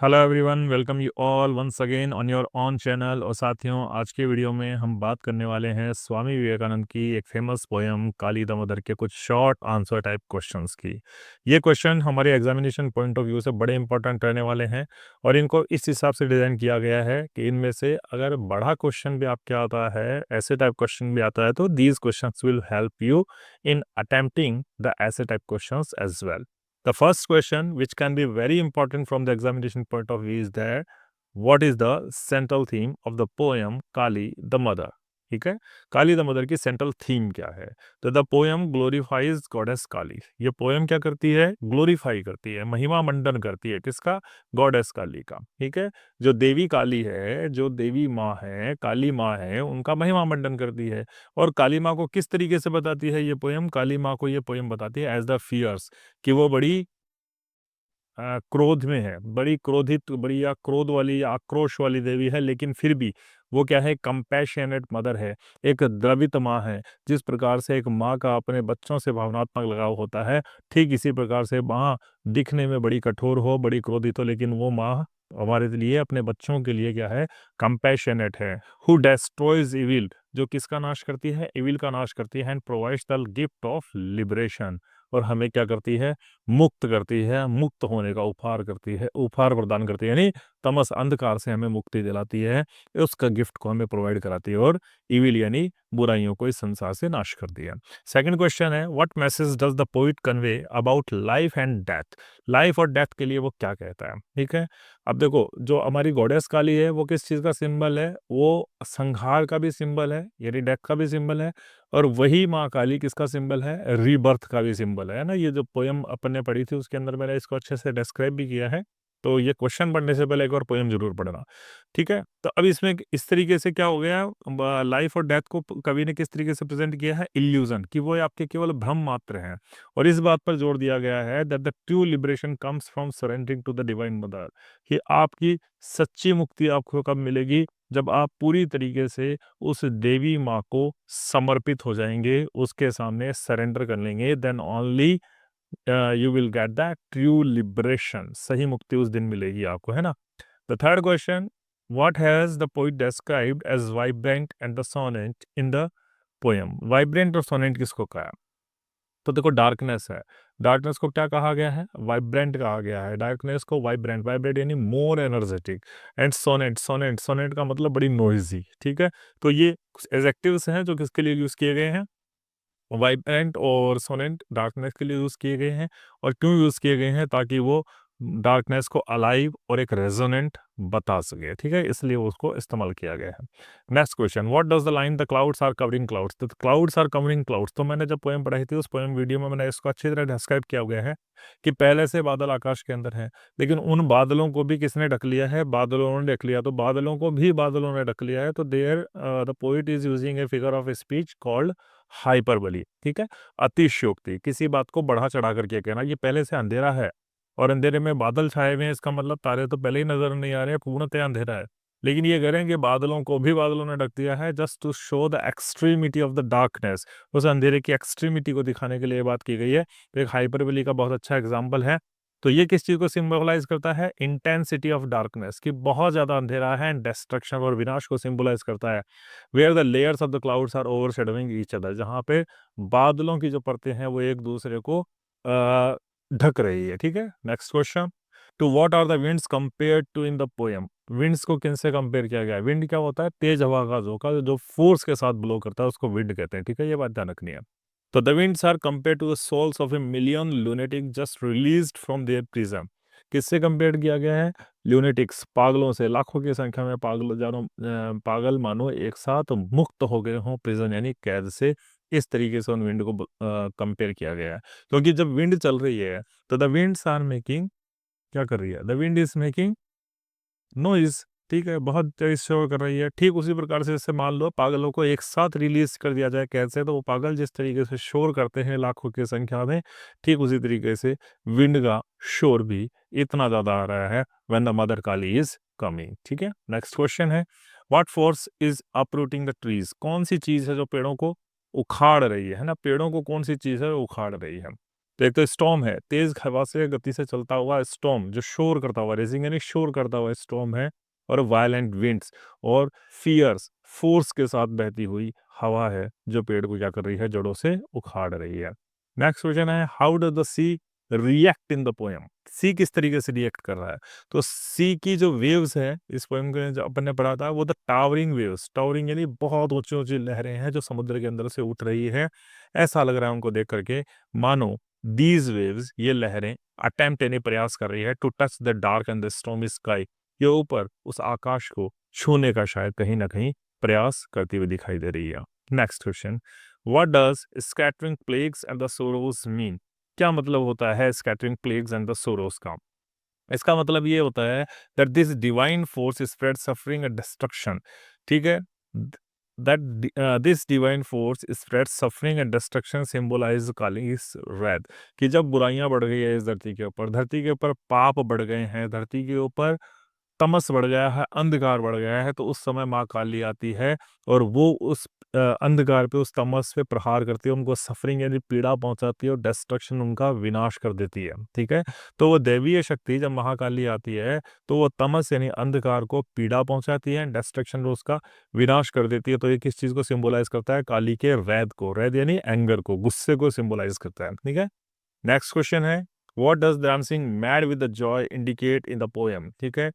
Hello everyone, welcome you all once again on your on channel. और साथियों, आज के वीडियो में हम बात करने वाले हैं स्वामी विवेकानंद की एक फेमस पोयम काली दामोदर के कुछ शॉर्ट आंसर टाइप क्वेश्चंस की। ये क्वेश्चन हमारे एग्जामिनेशन पॉइंट ऑफ व्यू से बड़े इंपॉर्टेंट रहने वाले हैं और इनको इस हिसाब से डिज़ाइन किया गया है कि इनमें से अगर बड़ा क्वेश्चन भी आपके आता है, ऐसे टाइप क्वेश्चन भी आता है, तो these questions will help you in attempting the ऐसे type questions as well. The first question, which can be very important from the examination point of view, is that what is the central theme of the poem Kali the Mother? ठीक है, काली the mother की central theme क्या है? तो the poem glorifies goddess काली। ये poem क्या करती है? ग्लोरीफाई करती है, महिमा मंडन करती है। किसका? गॉडेस काली का। ठीक है, जो देवी काली है, जो देवी माँ है, काली माँ है, उनका महिमा मंडन करती है। और काली माँ को किस तरीके से बताती है ये पोयम? काली माँ को ये पोयम बताती है एज द फियर्स, कि वो बड़ी क्रोध में है, बड़ी क्रोधित, बड़ी या क्रोध वाली या आक्रोश वाली देवी है, लेकिन फिर भी वो क्या है? कंपैशनेट मदर है, एक द्रवित माँ है। जिस प्रकार से एक माँ का अपने बच्चों से भावनात्मक लगाव होता है, ठीक इसी प्रकार से माँ दिखने में बड़ी कठोर हो, बड़ी क्रोधित हो, लेकिन वो माँ हमारे लिए, अपने बच्चों के लिए क्या है? कंपैशनेट है। हु डेस्ट्रॉयज इविल, जो किसका नाश करती है? इविल का नाश करती है। And provides the gift of liberation, और हमें क्या करती है? मुक्त करती है, मुक्त होने का उपहार करती है, उपहार प्रदान करती है, यानी तमस अंधकार से हमें मुक्ति दिलाती है, उसका गिफ्ट को हमें प्रोवाइड कराती है, और इविल यानी बुराइयों को इस संसार से नाश कर दिया। सेकंड क्वेश्चन है, what message does the poet convey about life and death? Life और डेथ के लिए वो क्या कहता है? ठीक है, अब देखो, जो हमारी गॉडेस काली है वो किस चीज का सिंबल है? वो संहार का भी सिंबल है, यानी डेथ का भी सिंबल है। और वही माँ काली किसका सिंबल है? रीबर्थ का भी सिंबल है ना। ये जो पोयम अपन ने पढ़ी थी उसके अंदर मैंने इसको अच्छे से डिस्क्राइब भी किया है, तो ये क्वेश्चन पढ़ने से पहले एक और पोयम जरूर पढ़ना। ठीक है, तो अब इसमें इस तरीके से क्या हो गया? लाइफ और डेथ को कवि ने किस तरीके से प्रेजेंट किया है? इल्यूजन, कि वो आपके केवल भ्रम मात्र हैं। और इस बात पर जोर दिया गया है that the true liberation comes from surrendering to the divine mother, कि आपकी सच्ची मुक्ति आपको कब मिलेगी? जब आप पूरी तरीके से उस देवी माँ को समर्पित हो जाएंगे, उसके सामने सरेंडर कर लेंगे, then only you will get that true liberation. सही मुक्ति उस दिन मिलेगी आपको, है ना। The third question, what has the poet described as vibrant and the sonnet in the poem? Vibrant और सोनेट किसको कहा? तो देखो, डार्कनेस है, डार्कनेस को क्या कहा गया है? वाइब्रेंट कहा गया है। डार्कनेस को वाइब्रेंट, वाइब्रेंट यानी more energetic. And sonnet, sonnet, sonnet का मतलब बड़ी नॉइजी। ठीक है, तो ये एडजेक्टिव्स हैं जो किसके लिए यूज किए गए हैं? वाइब्रेंट और सोनेट डार्कनेस के लिए यूज किए गए हैं। और क्यों यूज किए गए हैं? ताकि वो डार्कनेस को अलाइव और एक रेजोनेंट बता सके। ठीक है, इसलिए उसको इस्तेमाल किया गया है। Next question, what does the line the clouds are covering clouds? तो क्लाउड्स आर कवरिंग क्लाउड्स, तो मैंने जब पोएम पढ़ाई थी उस पोएम वीडियो में मैंने इसको अच्छी तरह डिस्क्राइब किया गया है कि पहले से बादल आकाश के अंदर है, लेकिन उन बादलों को भी किसने ढक लिया है? बादलों ने ढक लिया। तो बादलों को भी बादलों ने ढक लिया है, तो there the poet is using a figure of speech called hyperbole. ठीक है, अतिशयोक्ति, किसी बात को बढ़ा चढ़ा करके कहना। ये पहले से अंधेरा है और अंधेरे में बादल छाए हुए हैं, इसका मतलब तारे तो पहले ही नजर नहीं आ रहे हैं, पूर्णतः अंधेरा है। लेकिन ये कह रहे हैं कि बादलों को भी बादलों ने ढक दिया है, just to show the extremity of the darkness. उस अंधेरे की एक्सट्रीमिटी को दिखाने के लिए ये बात की गई है। तो एक हाइपरबोली का बहुत अच्छा एग्जाम्पल है। तो ये किस चीज को सिंबलाइज करता है? इंटेंसिटी ऑफ डार्कनेस, कि बहुत ज्यादा अंधेरा है, एंड डिस्ट्रक्शन और विनाश को सिंबलाइज करता है। Where the layers of the clouds are overshadowing each other, जहाँ पे बादलों की जो परतें हैं वो एक दूसरे को ढक रही है। ठीक है, next question, to what are the winds compared to in the poem? Winds को किन से कंपेयर किया गया है? विंड क्या होता है? तेज हवा का झोंका जो फोर्स के साथ ब्लो करता है उसको विंड कहते हैं। ठीक है, ये बात ध्यान रखनी है। तो the winds are compare to the souls of a million lunatic just released from their prison. किससे कंपेयर किया गया है? लूनेटिक्स, पागलों से, लाखों की संख्या में पागल, जानो पागल मानो एक साथ मुक्त हो गए हों प्रिजन यानी कैद से। इस तरीके से उन विंड को कंपेयर किया गया है। क्योंकि जब विंड चल रही है तो द विंड्स आर मेकिंग, क्या कर रही है? The wind is making noise. ठीक है, बहुत तेज शोर कर रही है। ठीक उसी प्रकार से जैसे मान लो पागलों को एक साथ रिलीज कर दिया जाए कैसे, तो वो पागल जिस तरीके से शोर करते हैं लाखों की संख्या में, ठीक उसी तरीके से विंड का शोर भी इतना ज्यादा आ रहा है when the mother Kali is coming. ठीक है, नेक्स्ट क्वेश्चन है, what force is uprooting the trees? कौन सी चीज है जो पेड़ों को उखाड़ रही है ना? पेड़ों को कौन सी चीज है जो उखाड़ रही है? तो एक तो स्टॉर्म है, तेज हवा से गति से चलता हुआ स्टॉर्म जो शोर करता हुआ, रेजिंग यानी शोर करता हुआ स्टॉर्म है। और वायलेंट विंड्स और फियर्स फोर्स के साथ बहती हुई हवा है जो पेड़ को क्या कर रही है, जड़ों से उखाड़ रही है। नेक्स्ट क्वेश्चन है, how does the sea react in the poem? Sea किस तरीके से रिएक्ट कर रहा है? तो सी की जो वेव्स है इस पोएम के जो अपन ने पढ़ा था वो द टावरिंग वेव्स, टावरिंग यानी बहुत ऊंची ऊंची लहरें हैं जो समुद्र के अंदर से उठ रही है। ऐसा लग रहा है उनको देख करके मानो दीज वेव्स, ये लहरें अटेम्प्ट यानी प्रयास कर रही है to touch the dark and the stormy sky, ये ऊपर उस आकाश को छूने का शायद कहीं ना कहीं प्रयास करती हुई दिखाई दे रही है। Next question, what does scattering plagues and the sorrows mean? क्या मतलब होता है scattering plagues and the sorrows का? इसका मतलब ये होता है that this divine force spread suffering and destruction. ठीक है, that this divine force spread suffering and destruction symbolize Kali is red, कि जब बुराइयां बढ़ गई है इस धरती के ऊपर पाप बढ़ गए हैं, धरती के ऊपर तमस बढ़ गया है, अंधकार बढ़ गया है, तो उस समय माँ काली आती है और वो उस अंधकार पे, उस तमस पे प्रहार करती है, उनको सफरिंग यानी पीड़ा पहुंचाती है और डिस्ट्रक्शन, उनका विनाश कर देती है। ठीक है, तो वो दैवीय शक्ति जब महाकाली आती है तो वो तमस यानी अंधकार को पीड़ा पहुंचाती है, डिस्ट्रक्शन उसका विनाश कर देती है। तो ये किस चीज को सिंबलाइज करता है? काली के रैद को, रैद यानी एंगर को, गुस्से को सिंबलाइज करता है। ठीक है, नेक्स्ट क्वेश्चन है, what does dancing mad with the Joy indicate in the poem? ठीक है,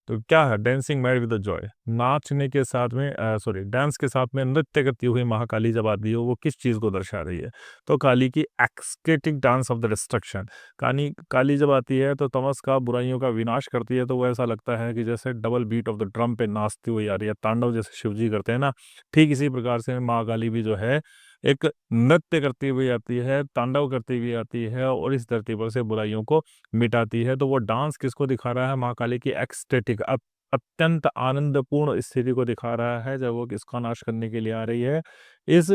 तो क्या है dancing mad with the Joy? नाचने के साथ में सॉरी डांस के साथ में नृत्य करती हुई महाकाली जब आती है वो किस चीज को दर्शा रही है? तो काली की एक्सकेटिक डांस ऑफ द डिस्ट्रक्शन। काली जब आती है तो तमस का, बुराइयों का विनाश करती है, तो वो ऐसा लगता है कि जैसे double beat of the drum पे नाचती हुई आ रही है, तांडव जैसे शिवजी करते हैं ना, ठीक इसी प्रकार से महाकाली भी जो है एक नृत्य करती हुई आती है, तांडव करती हुई आती है और इस धरती पर से बुराइयों को मिटाती है। तो वो डांस किसको दिखा रहा है? महाकाली की एक्सटेटिक, अत्यंत आनंदपूर्ण स्थिति को दिखा रहा है जब वो किसका नाश करने के लिए आ रही है? इस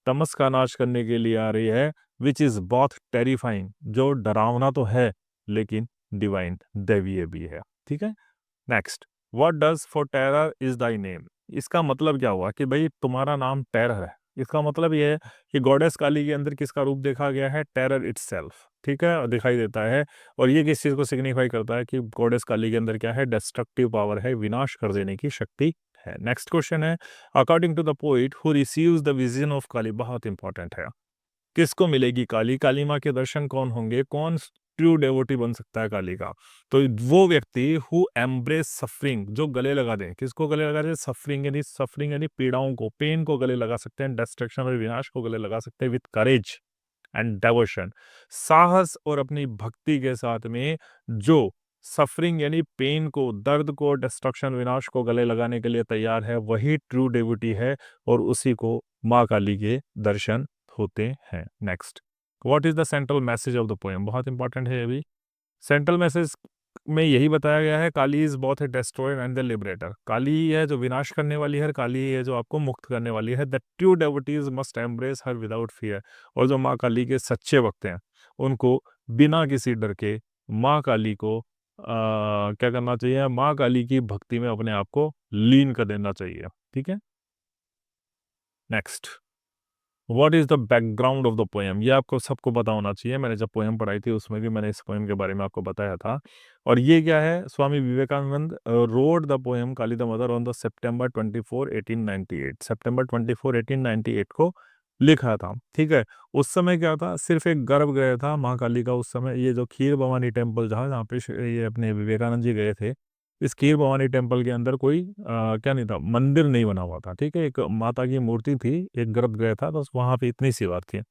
तमस का नाश करने के लिए आ रही है, विच इज बहुत टेरिफाइंग, जो डरावना तो है लेकिन डिवाइन, दैवीय भी है। ठीक है, next, what does for terror is thy name? इसका मतलब क्या हुआ कि भाई तुम्हारा नाम टेरर है? इसका मतलब ये है कि गॉडेस काली के अंदर किसका रूप देखा गया है? Terror itself. ठीक है, और दिखाई देता है, और ये किस चीज को सिग्निफाई करता है कि गॉडेस काली के अंदर क्या है? डिस्ट्रक्टिव पावर है, विनाश कर देने की शक्ति है। नेक्स्ट क्वेश्चन है, according to the poet who receives the vision of Kali, बहुत इंपॉर्टेंट है, किसको मिलेगी काली? काली माँ के दर्शन कौन होंगे? कौन ट्रू डेवोटी बन सकता है काली का? तो वो व्यक्ति हु एम्ब्रेस सफरिंग, जो गले लगा दे, किसको गले लगा दे? सफरिंग यानी पीड़ाओं को, पेन को गले लगा सकते हैं, डिस्ट्रक्शन और विनाश को गले लगा सकते हैं विथ करेज एंड डेवोशन, साहस और अपनी भक्ति के साथ में, जो सफरिंग यानी पेन को, दर्द को, डिस्ट्रक्शन, विनाश को गले लगाने के लिए तैयार है, वही ट्रू डेवोटी है और उसी को माँ काली के दर्शन होते हैं। Next, what is the central message of the poem? बहुत इंपॉर्टेंट है ये भी। सेंट्रल मैसेज में यही बताया गया है, Kali is both a destroyer and the liberator. Kali ही है जो विनाश करने वाली है, काली ही है जो आपको मुक्त करने वाली है। The true devotees must embrace her without fear. और जो माँ काली के सच्चे भक्त हैं उनको बिना किसी डर के माँ काली को क्या करना चाहिए? माँ काली की भक्ति में अपने आप को लीन कर देना चाहिए। ठीक है, next, what is the background of the poem? ये आपको सबको पता होना चाहिए, मैंने जब पोएम पढ़ाई थी उसमें भी मैंने इस पोएम के बारे में आपको बताया था। और ये क्या है? Swami Vivekananda wrote the poem Kali the mother on the September 24 1898, सितंबर 24 1898 को लिखा था। ठीक है, उस समय क्या था? सिर्फ एक गर्भगृह था महाकाली का उस समय, ये जो खीर भवानी टेम्पल जहाँ, जहाँ पे ये अपने विवेकानंद जी गए थे, इस खीर भवानी टेम्पल के अंदर कोई क्या नहीं था, मंदिर नहीं बना हुआ था। ठीक है, एक माता की मूर्ति थी, एक गर्भगृह था, बस वहां पे इतनी सी बात थी।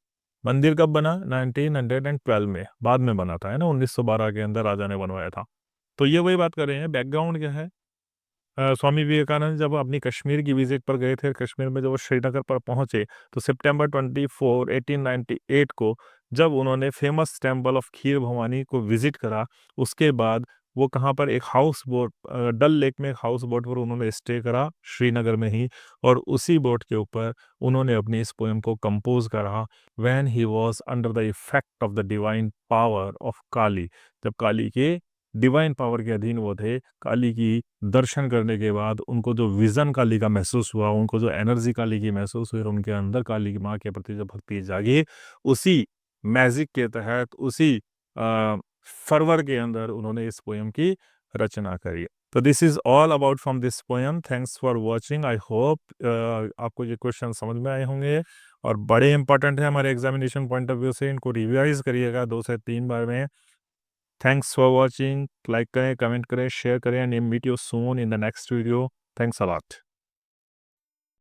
मंदिर कब बना? 1912 में, बाद में बना था, है ना, 1912 के अंदर राजा ने बनवाया था। तो ये वही बात कर रहे हैं, बैकग्राउंड क्या है? स्वामी विवेकानंद जब अपनी कश्मीर की विजिट पर गए थे, कश्मीर में जब वो श्रीनगर पर पहुंचे, तो सितंबर 24 1898 को जब उन्होंने फेमस टेम्पल ऑफ खीर भवानी को विजिट करा, उसके बाद वो कहाँ पर, एक हाउस बोट, डल लेक में एक हाउस बोट पर उन्होंने स्टे करा श्रीनगर में ही, और उसी बोट के ऊपर उन्होंने अपनी इस पोएम को कंपोज करा, when he was under the effect of the divine power of Kali. जब काली के डिवाइन पावर के अधीन वो थे, काली की दर्शन करने के बाद उनको जो विजन काली का महसूस हुआ, उनको जो एनर्जी काली की महसूस हुई और उनके अंदर काली की माँ के प्रति जो भक्ति जागी, उसी मैजिक के तहत, उसी फर्वर के अंदर उन्होंने इस पोयम की रचना करी। तो this is all about from this poem. Thanks for watching. I hope आपको ये क्वेश्चन समझ में आए होंगे और बड़े इंपॉर्टेंट है हमारे एग्जामिनेशन पॉइंट ऑफ व्यू से। इनको रिवाइज करिएगा 2 से 3 बार में। Thanks for watching. लाइक करें, कमेंट करें, शेयर करें and meet you soon in the next video. Thanks a lot.